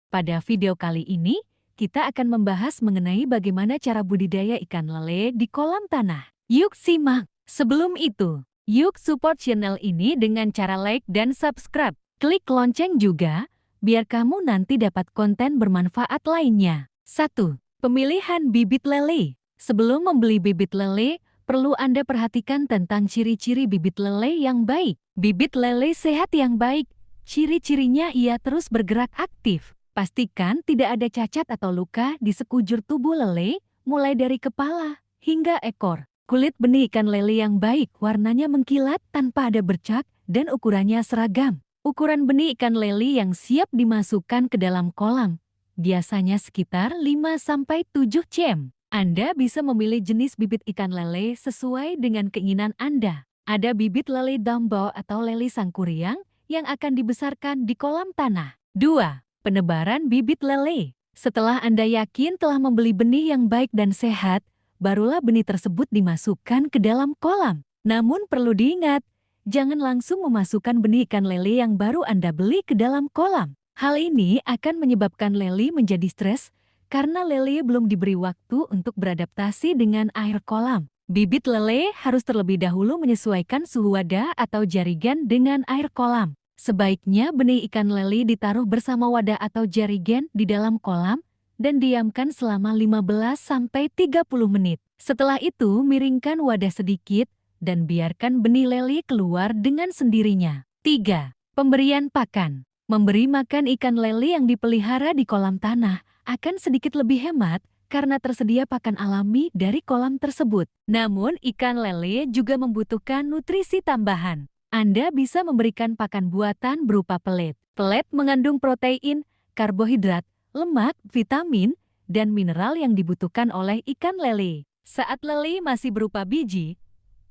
Pada video kali ini, kita akan membahas mengenai bagaimana cara budidaya ikan lele di kolam tanah. Yuk simak! Sebelum itu, yuk support channel ini dengan cara like dan subscribe. Klik lonceng juga, biar kamu nanti dapat konten bermanfaat lainnya. 1. Pemilihan bibit lele. Sebelum membeli bibit lele, perlu Anda perhatikan tentang ciri-ciri bibit lele yang baik. Bibit lele sehat yang baik, ciri-cirinya ia terus bergerak aktif. Pastikan tidak ada cacat atau luka di sekujur tubuh lele, mulai dari kepala hingga ekor. Kulit benih ikan lele yang baik warnanya mengkilat tanpa ada bercak dan ukurannya seragam. Ukuran benih ikan lele yang siap dimasukkan ke dalam kolam, biasanya sekitar 5-7 cm. Anda bisa memilih jenis bibit ikan lele sesuai dengan keinginan Anda. Ada bibit lele Dumbo atau lele sangkuriang yang akan dibesarkan di kolam tanah. 2. Penebaran bibit lele. Setelah Anda yakin telah membeli benih yang baik dan sehat, barulah benih tersebut dimasukkan ke dalam kolam. Namun perlu diingat, jangan langsung memasukkan benih ikan lele yang baru Anda beli ke dalam kolam. Hal ini akan menyebabkan lele menjadi stres karena lele belum diberi waktu untuk beradaptasi dengan air kolam. Bibit lele harus terlebih dahulu menyesuaikan suhu wadah atau jarigan dengan air kolam. Sebaiknya benih ikan lele ditaruh bersama wadah atau jarigen di dalam kolam dan diamkan selama 15-30 menit. Setelah itu, miringkan wadah sedikit dan biarkan benih lele keluar dengan sendirinya. 3. Pemberian pakan. Memberi makan ikan lele yang dipelihara di kolam tanah akan sedikit lebih hemat karena tersedia pakan alami dari kolam tersebut. Namun, ikan lele juga membutuhkan nutrisi tambahan. Anda bisa memberikan pakan buatan berupa pelet. Pelet mengandung protein, karbohidrat, lemak, vitamin, dan mineral yang dibutuhkan oleh ikan lele. Saat lele masih berupa biji,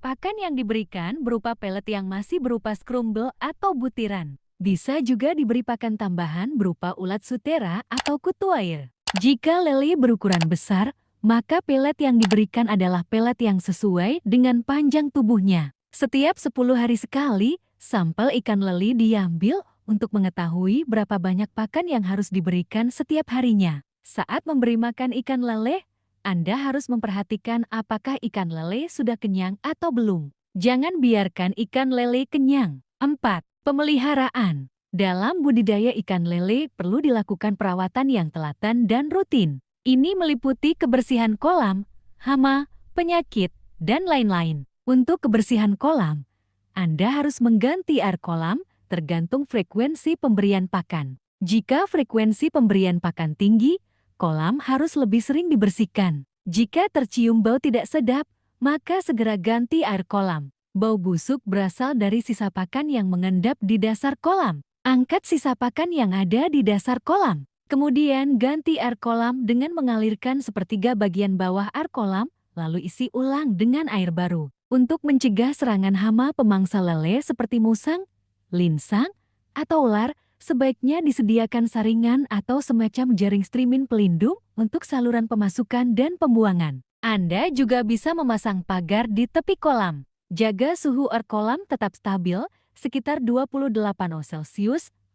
pakan yang diberikan berupa pelet yang masih berupa scramble atau butiran. Bisa juga diberi pakan tambahan berupa ulat sutera atau kutu air. Jika lele berukuran besar, maka pelet yang diberikan adalah pelet yang sesuai dengan panjang tubuhnya. Setiap 10 hari sekali, sampel ikan lele diambil untuk mengetahui berapa banyak pakan yang harus diberikan setiap harinya. Saat memberi makan ikan lele, Anda harus memperhatikan apakah ikan lele sudah kenyang atau belum. Jangan biarkan ikan lele kenyang. 4. Pemeliharaan. Dalam budidaya ikan lele perlu dilakukan perawatan yang telaten dan rutin. Ini meliputi kebersihan kolam, hama, penyakit, dan lain-lain. Untuk kebersihan kolam, Anda harus mengganti air kolam tergantung frekuensi pemberian pakan. Jika frekuensi pemberian pakan tinggi, kolam harus lebih sering dibersihkan. Jika tercium bau tidak sedap, maka segera ganti air kolam. Bau busuk berasal dari sisa pakan yang mengendap di dasar kolam. Angkat sisa pakan yang ada di dasar kolam. Kemudian ganti air kolam dengan mengalirkan sepertiga bagian bawah air kolam, lalu isi ulang dengan air baru. Untuk mencegah serangan hama pemangsa lele seperti musang, linsang, atau ular, sebaiknya disediakan saringan atau semacam jaring streaming pelindung untuk saluran pemasukan dan pembuangan. Anda juga bisa memasang pagar di tepi kolam. Jaga suhu air kolam tetap stabil, sekitar 28°C,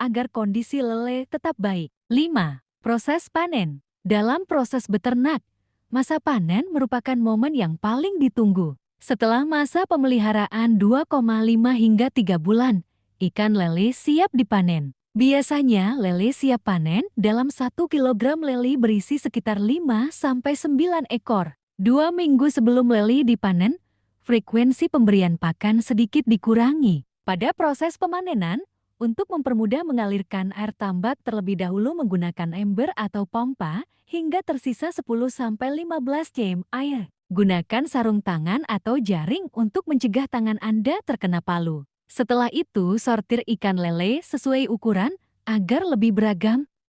agar kondisi lele tetap baik. 5. Proses panen. Dalam proses beternak, masa panen merupakan momen yang paling ditunggu. Setelah masa pemeliharaan 2,5 hingga 3 bulan, ikan lele siap dipanen. Biasanya lele siap panen dalam 1 kg lele berisi sekitar 5-9 ekor. 2 minggu sebelum lele dipanen, frekuensi pemberian pakan sedikit dikurangi. Pada proses pemanenan, untuk mempermudah mengalirkan air tambak terlebih dahulu menggunakan ember atau pompa hingga tersisa 10-15 cm air. Gunakan sarung tangan atau jaring untuk mencegah tangan Anda terkena palu. Setelah itu, sortir ikan lele sesuai ukuran agar lebih beragam